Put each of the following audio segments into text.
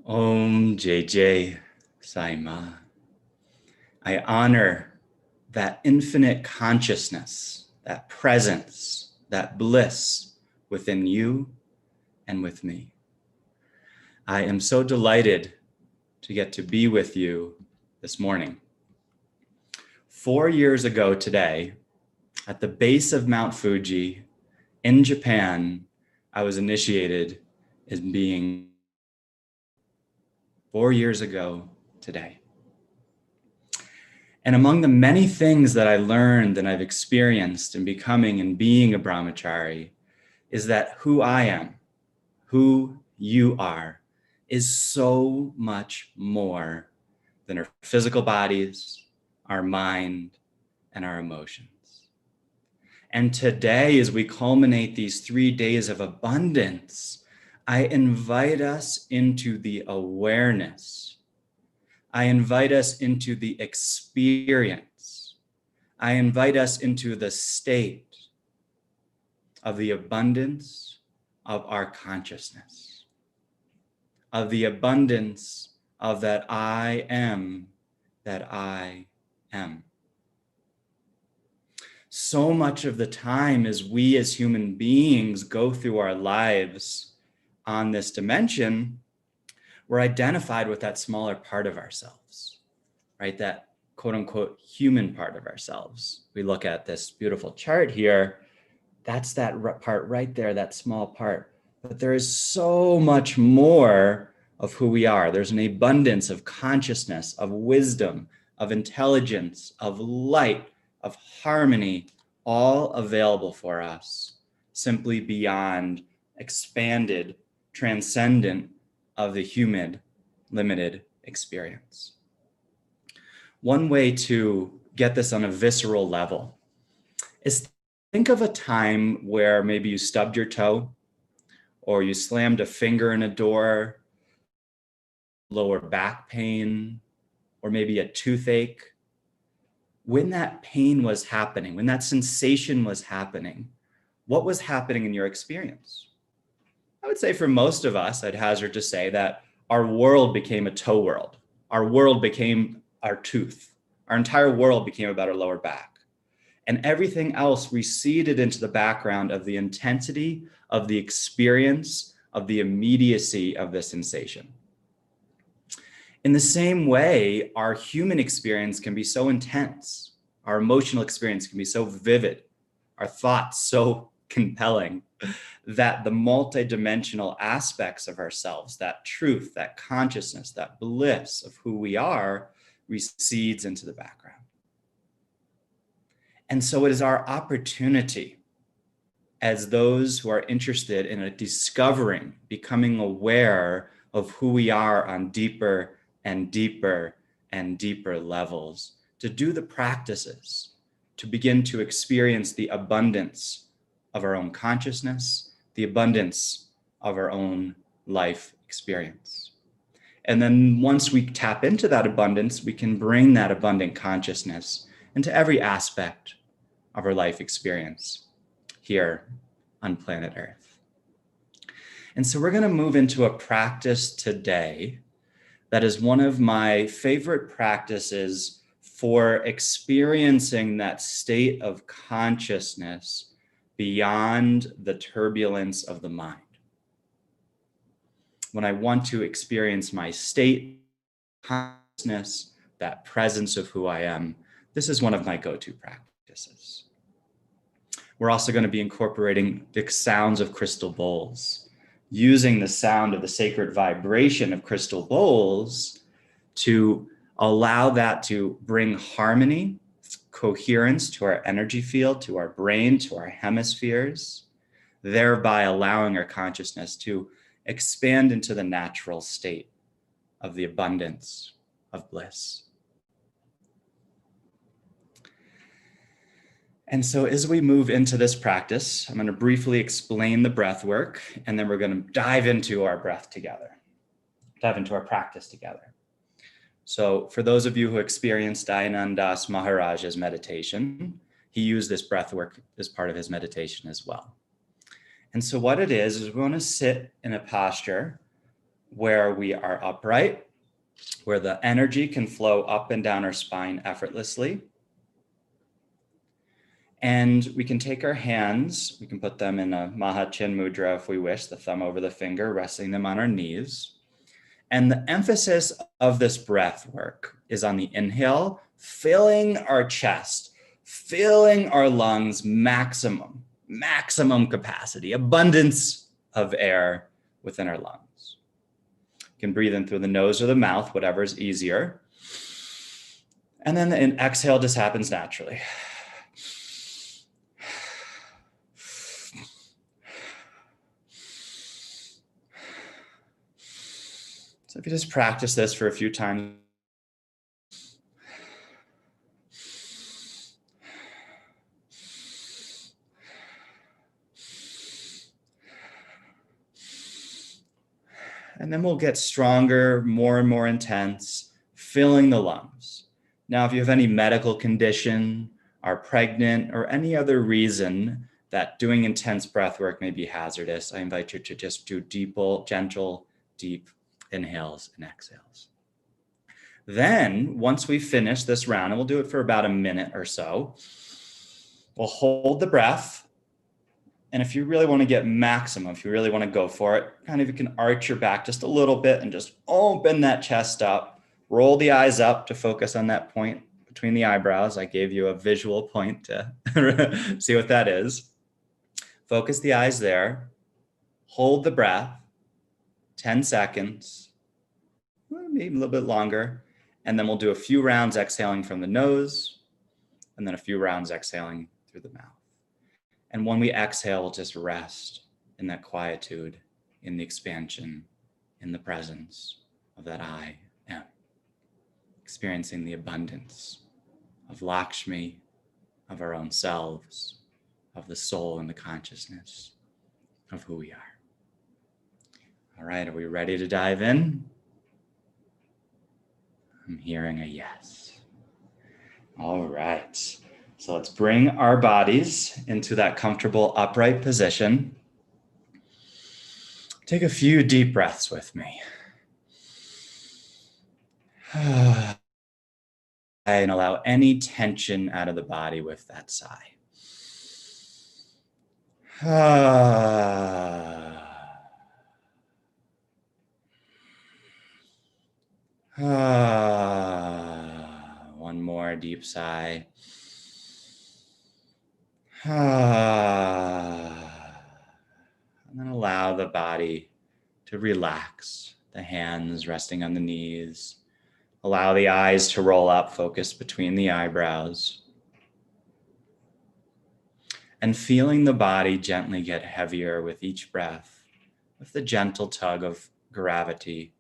Om JJ Saima. I honor that infinite consciousness, that presence, that bliss within you and with me. I am so delighted to get to be with you this morning. 4 years ago today, at the base of Mount Fuji in Japan, I was initiated as being 4 years ago today. And among the many things that I learned and I've experienced in becoming and being a brahmachari is that who I am, who you are, is so much more than our physical bodies, our mind, and our emotions. And today, as we culminate these 3 days of abundance, I invite us into the awareness. I invite us into the experience. I invite us into the state of the abundance of our consciousness, of the abundance of that I am, that I am. So much of the time as we as human beings go through our lives on this dimension, we're identified with that smaller part of ourselves, right? That quote unquote human part of ourselves. We look at this beautiful chart here. That's that part right there, that small part. But there is so much more of who we are. There's an abundance of consciousness, of wisdom, of intelligence, of light, of harmony, all available for us, simply beyond, expanded, transcendent of the human limited experience. One way to get this on a visceral level is think of a time where maybe you stubbed your toe or you slammed a finger in a door, lower back pain, or maybe a toothache. When that pain was happening, when that sensation was happening, what was happening in your experience? I would say for most of us, I'd hazard to say that our world became a toe world. Our world became our tooth. Our entire world became about our lower back. And everything else receded into the background of the intensity of the experience, of the immediacy of the sensation. In the same way, our human experience can be so intense. Our emotional experience can be so vivid. Our thoughts so compelling that the multidimensional aspects of ourselves, that truth, that consciousness, that bliss of who we are, recedes into the background. And so it is our opportunity as those who are interested in discovering, becoming aware of who we are on deeper and deeper and deeper levels, to do the practices, to begin to experience the abundance of our own consciousness, the abundance of our own life experience. And then once we tap into that abundance, we can bring that abundant consciousness into every aspect of our life experience here on planet Earth. And so we're going to move into a practice today that is one of my favorite practices for experiencing that state of consciousness beyond the turbulence of the mind. When I want to experience my state, consciousness, that presence of who I am, this is one of my go-to practices. We're also going to be incorporating the sounds of crystal bowls, using the sound of the sacred vibration of crystal bowls to allow that to bring harmony, coherence to our energy field, to our brain, to our hemispheres, thereby allowing our consciousness to expand into the natural state of the abundance of bliss. And so as we move into this practice, I'm going to briefly explain the breath work, and then we're going to dive into our breath together, dive into our practice together. So for those of you who experienced Untitled Das Maharaj's meditation, he used this breath work as part of his meditation as well. And so what it is we want to sit in a posture where we are upright, where the energy can flow up and down our spine effortlessly. And we can take our hands, we can put them in a Maha Chin Mudra if we wish, the thumb over the finger, resting them on our knees. And the emphasis of this breath work is on the inhale, filling our chest, filling our lungs maximum capacity, abundance of air within our lungs. You can breathe in through the nose or the mouth, whatever is easier. And then the exhale just happens naturally. So if you just practice this for a few times, and then we'll get stronger, more and more intense, filling the lungs. Now, if you have any medical condition, are pregnant, or any other reason that doing intense breath work may be hazardous, I invite you to just do gentle, deep inhales and exhales. Then, once we finish this round, and we'll do it for about a minute or so, we'll hold the breath. And if you really want to get maximum, if you really want to go for it, kind of you can arch your back just a little bit and just open that chest up, roll the eyes up to focus on that point between the eyebrows. I gave you a visual point to see what that is. Focus the eyes there, hold the breath, 10 seconds, maybe a little bit longer. And then we'll do a few rounds exhaling from the nose, and then a few rounds exhaling through the mouth. And when we exhale, we'll just rest in that quietude, in the expansion, in the presence of that I am, experiencing the abundance of Lakshmi, of our own selves, of the soul and the consciousness of who we are. All right, are we ready to dive in? I'm hearing a yes. All right. So let's bring our bodies into that comfortable upright position. Take a few deep breaths with me. And allow any tension out of the body with that sigh. One more deep sigh. And then allow the body to relax, the hands resting on the knees. Allow the eyes to roll up, focus between the eyebrows. And feeling the body gently get heavier with each breath, with the gentle tug of gravity,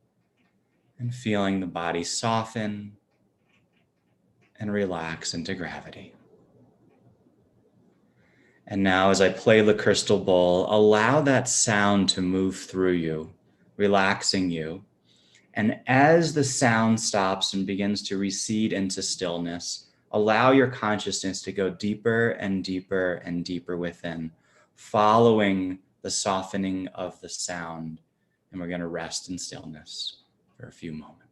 and feeling the body soften and relax into gravity. And now as I play the crystal bowl, allow that sound to move through you, relaxing you. And as the sound stops and begins to recede into stillness, allow your consciousness to go deeper and deeper and deeper within, following the softening of the sound. And we're going to rest in stillness for a few moments.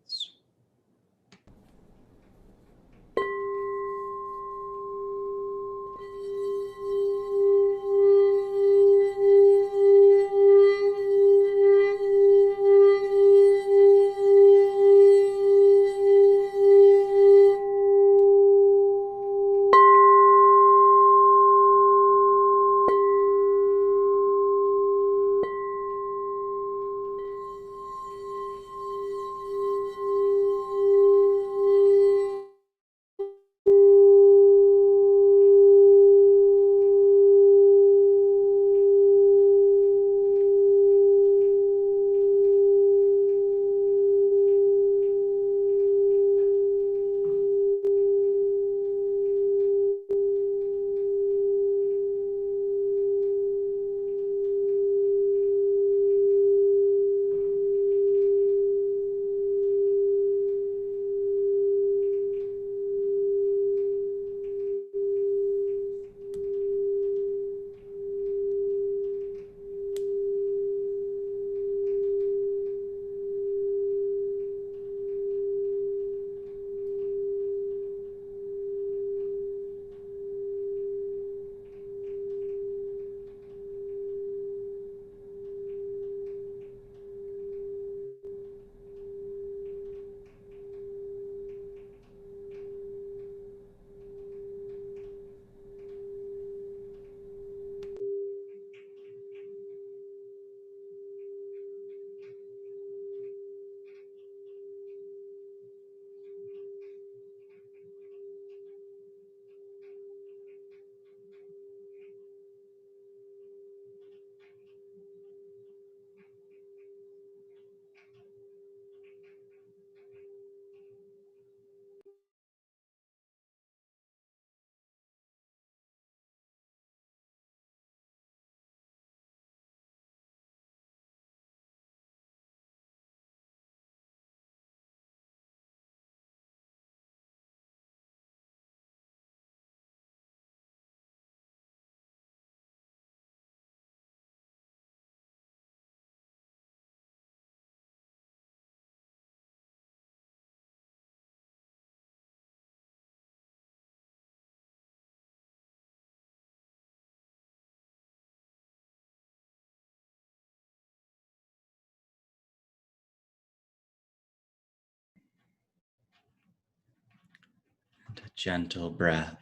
gentle breath.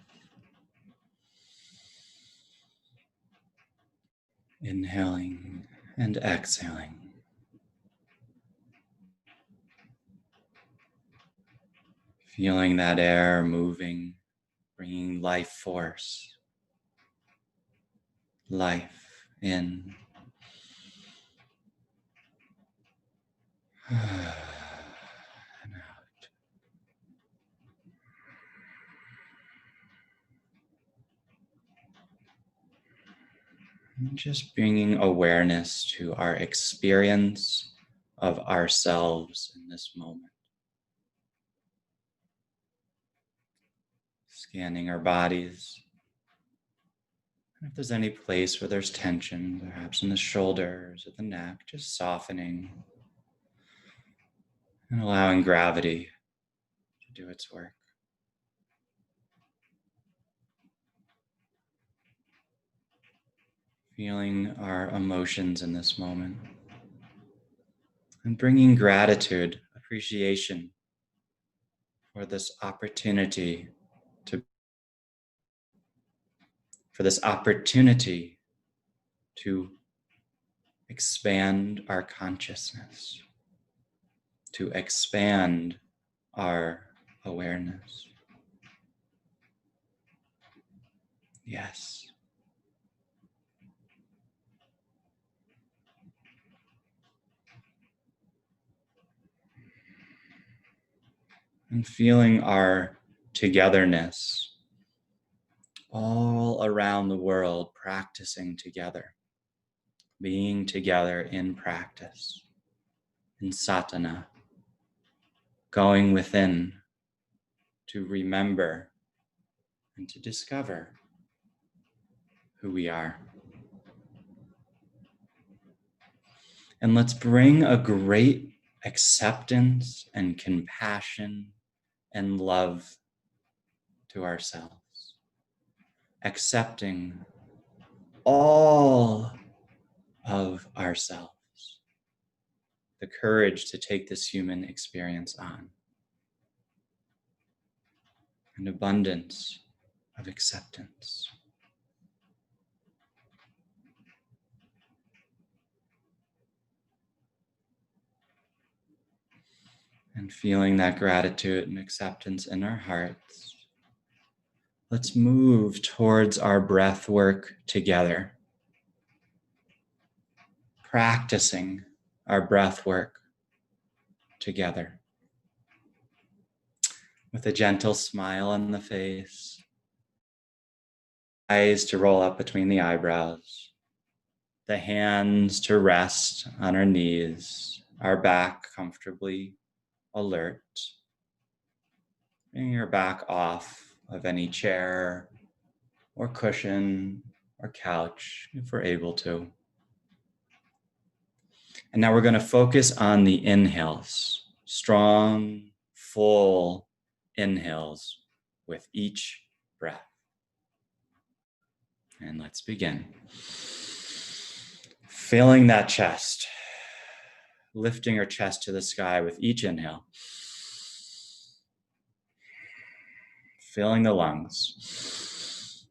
Inhaling and exhaling. Feeling that air moving, bringing life force, life in. And out. And just bringing awareness to our experience of ourselves in this moment. Scanning our bodies. And if there's any place where there's tension, perhaps in the shoulders or the neck, just softening and allowing gravity to do its work. Feeling our emotions in this moment and bringing gratitude, appreciation for this opportunity to expand our consciousness, to expand our awareness. Yes. And feeling our togetherness all around the world, practicing together, being together in practice, in sadhana, going within to remember and to discover who we are. And let's bring a great acceptance and compassion and love to ourselves, accepting all of ourselves, the courage to take this human experience on, an abundance of acceptance. And feeling that gratitude and acceptance in our hearts, let's move towards our breath work together, practicing our breath work together. With a gentle smile on the face, eyes to roll up between the eyebrows, the hands to rest on our knees, our back comfortably alert, bringing your back off of any chair or cushion or couch if we're able to. And now we're going to focus on the inhales, strong, full inhales with each breath. And let's begin. Filling that chest, lifting our chest to the sky with each inhale. Filling the lungs.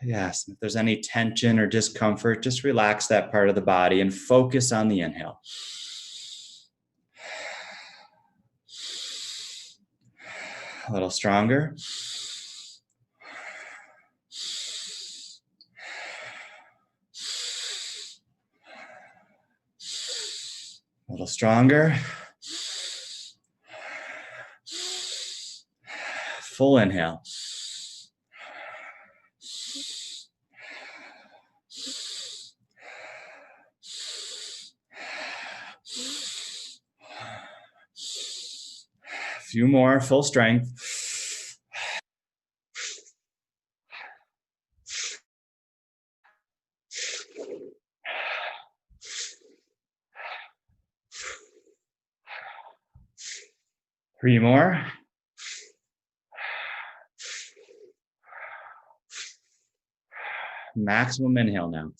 Yes, if there's any tension or discomfort, just relax that part of the body and focus on the inhale. A little stronger. A little stronger. Full inhale. A few more, full strength. Three more. Maximum inhale now.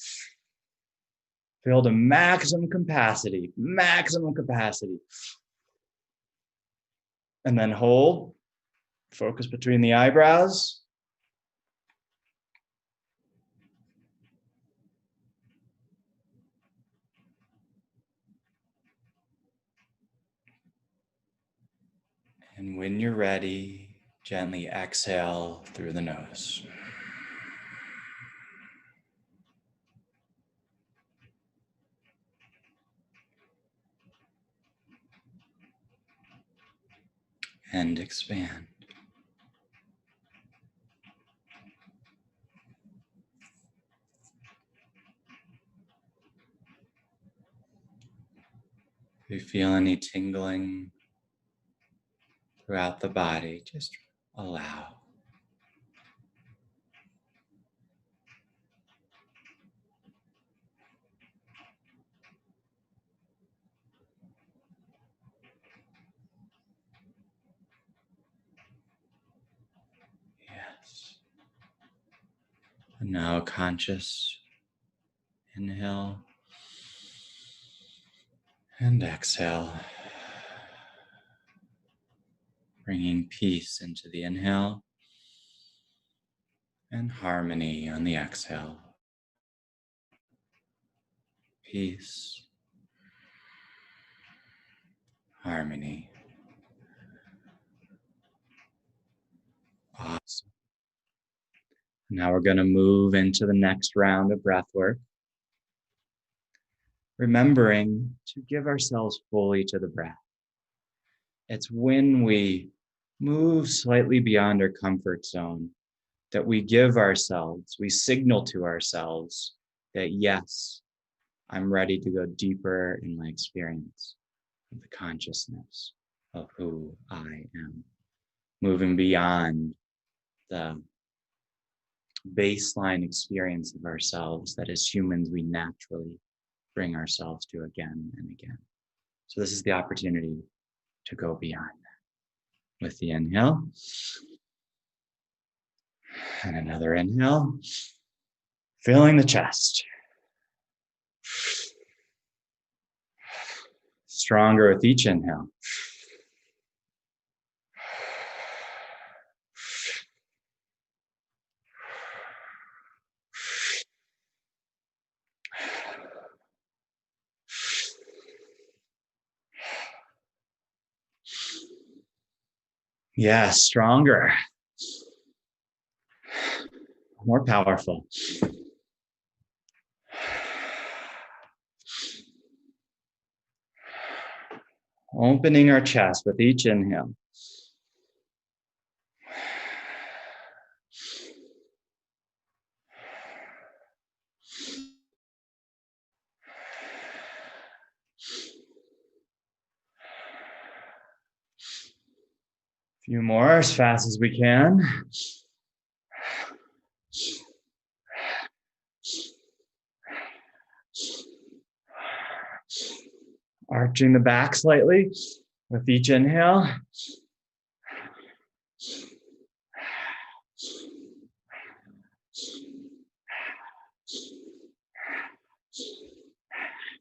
Feel to maximum capacity, maximum capacity. And then hold, focus between the eyebrows. And when you're ready, gently exhale through the nose. And expand. If you feel any tingling throughout the body, just allow. Yes. And now conscious inhale and exhale. Bringing peace into the inhale and harmony on the exhale. Peace, harmony. Awesome. Now we're going to move into the next round of breath work. Remembering to give ourselves fully to the breath. It's when we move slightly beyond our comfort zone that we give ourselves, we signal to ourselves that yes, I'm ready to go deeper in my experience of the consciousness of who I am. Moving beyond the baseline experience of ourselves that as humans we naturally bring ourselves to again and again. So this is the opportunity to go beyond that. With the inhale, and another inhale, filling the chest. Stronger with each inhale. Yeah, stronger. More powerful. Opening our chest with each inhale. A few more as fast as we can. Arching the back slightly with each inhale. A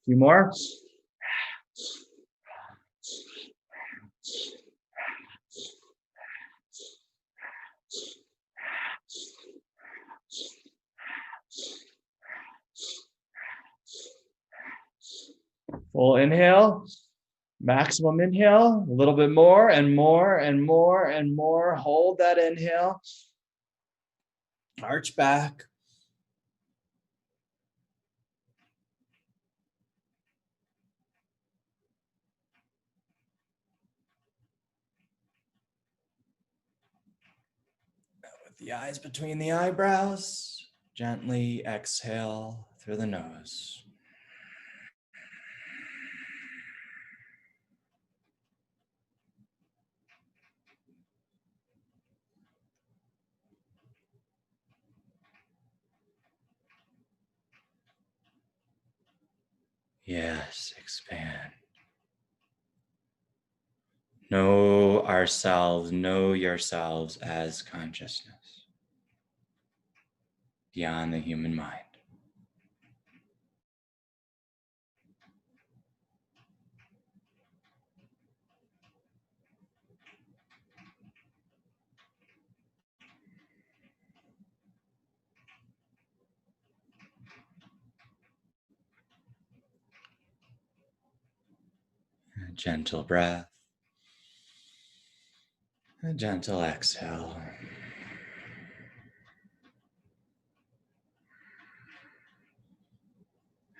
few more. Full inhale, maximum inhale, a little bit more and more and more and more. Hold that inhale. Arch back. With the eyes between the eyebrows, gently exhale through the nose. Yes, expand. Know ourselves, know yourselves as consciousness. beyond the human mind. A gentle breath, a gentle exhale.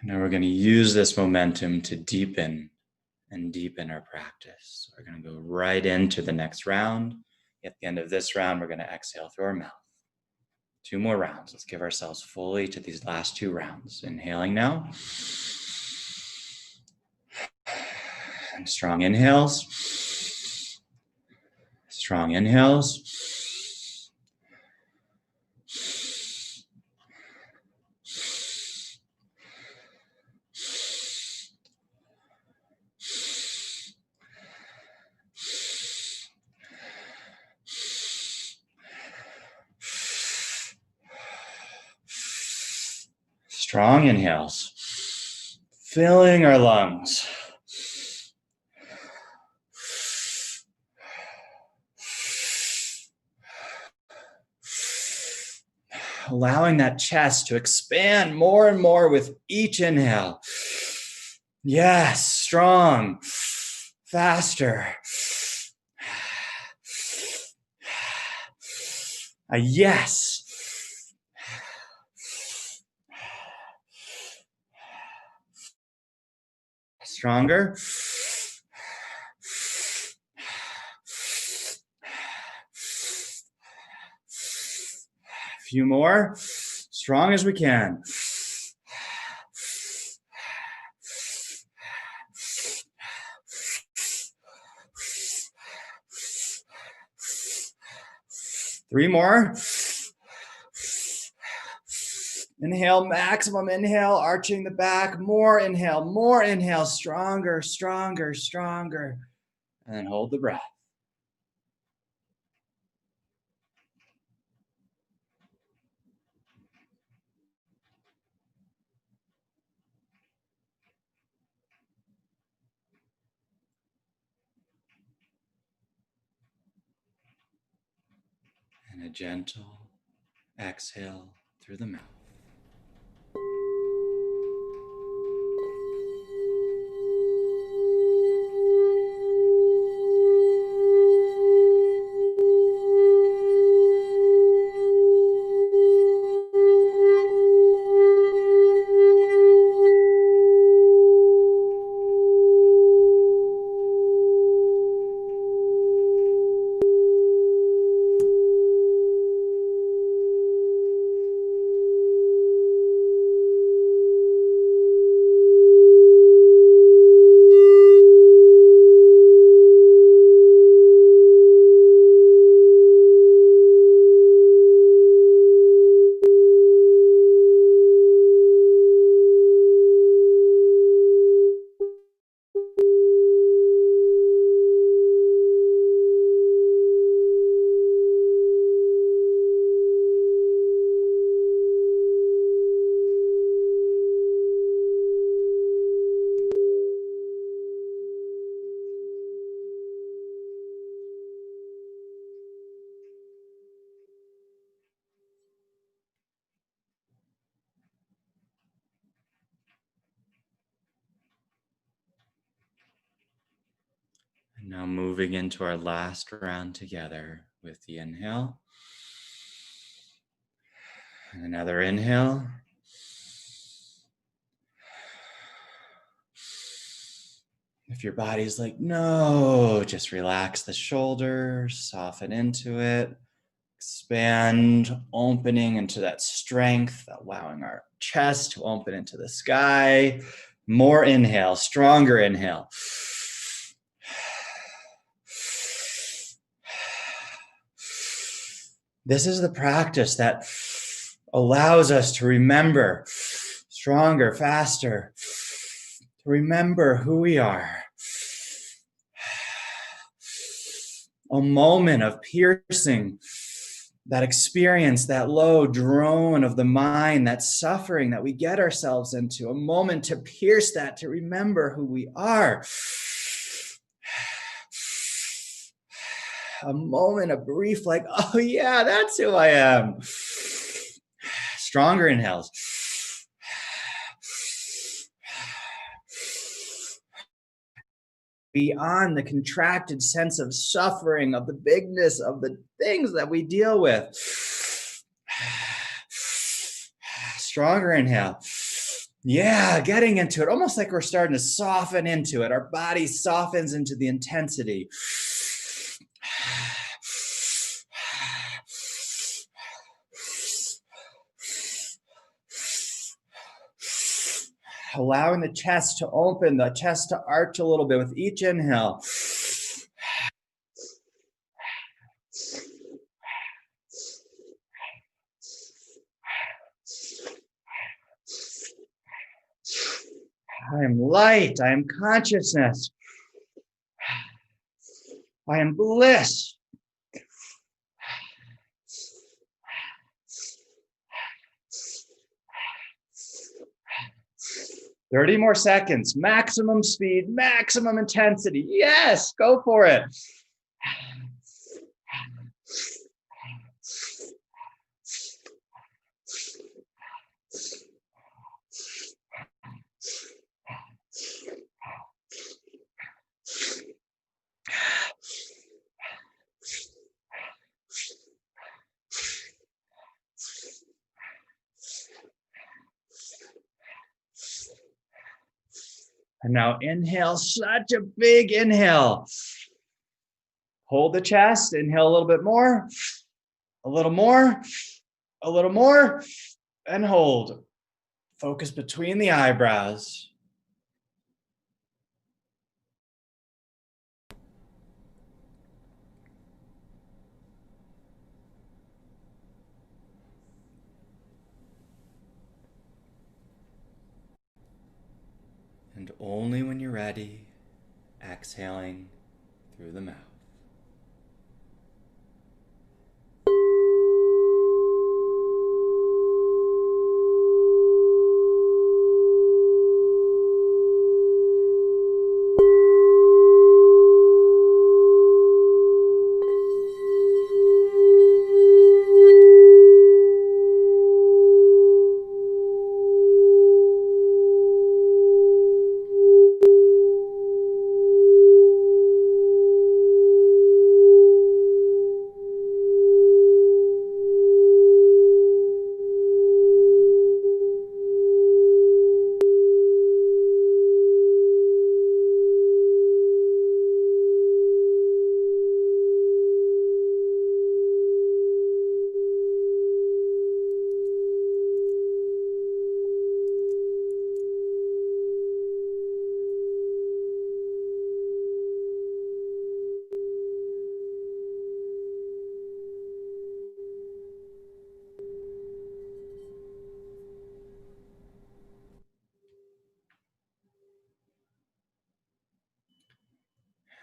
Now we're going to use this momentum to deepen and deepen our practice. We're going to go right into the next round. At the end of this round, we're going to exhale through our mouth. 2 more rounds. Let's give ourselves fully to these last 2 rounds. Inhaling now. And strong inhales. Strong inhales. Strong inhales, filling our lungs. Allowing that chest to expand more and more with each inhale. Yes, strong, faster. A yes. Stronger. A few more. Strong as we can. Three more. Inhale, maximum inhale, arching the back. More inhale, stronger, stronger, stronger. And then hold the breath. And a gentle exhale through the mouth. And now moving into our last round together with the inhale. And another inhale. If your body's like, no, just relax the shoulders, soften into it, expand, opening into that strength, allowing our chest to open into the sky. More inhale, stronger inhale. This is the practice that allows us to remember stronger, faster, to remember who we are. A moment of piercing that experience, that low drone of the mind, that suffering that we get ourselves into, a moment to pierce that, to remember who we are. A moment, a brief, like, oh yeah, that's who I am. Stronger inhales. Beyond the contracted sense of suffering, of the bigness of the things that we deal with. Stronger inhale. Yeah, getting into it, almost like we're starting to soften into it. Our body softens into the intensity. Allowing the chest to open, the chest to arch a little bit with each inhale. I am light. I am consciousness. I am bliss. 30 more seconds, maximum speed, maximum intensity. Yes, go for it. And now inhale, such a big inhale. Hold the chest, inhale a little bit more, a little more, a little more, and hold. Focus between the eyebrows. And only when you're ready, exhaling through the mouth.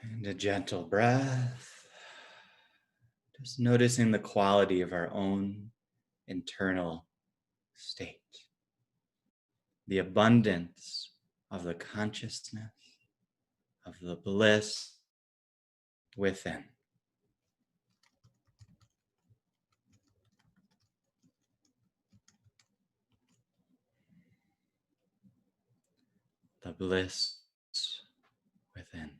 And a gentle breath. Just noticing the quality of our own internal state. The abundance of the consciousness, of the bliss within. The bliss within.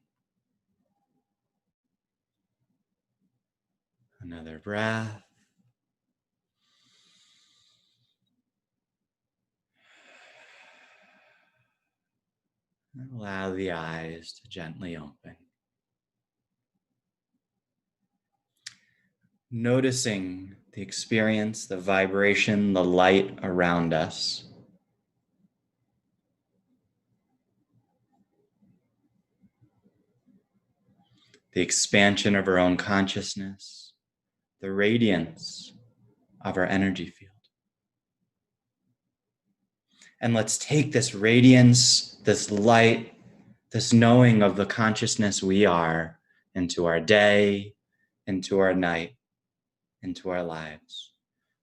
Another breath. And allow the eyes to gently open. Noticing the experience, the vibration, the light around us. The expansion of our own consciousness, the radiance of our energy field. And let's take this radiance, this light, this knowing of the consciousness we are into our day, into our night. into our lives,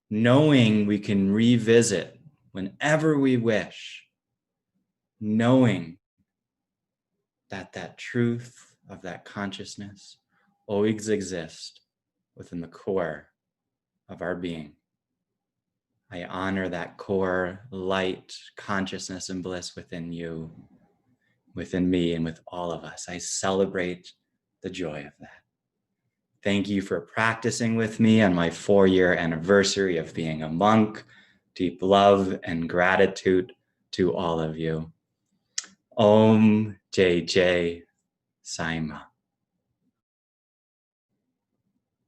knowing we can revisit whenever we wish, knowing that that truth of that consciousness always exists within the core of our being. I honor that core light, consciousness, and bliss within you, within me, and with all of us. I celebrate the joy of that. Thank you for practicing with me on my 4-year anniversary of being a monk. Deep love and gratitude to all of you. Om JJ Saima.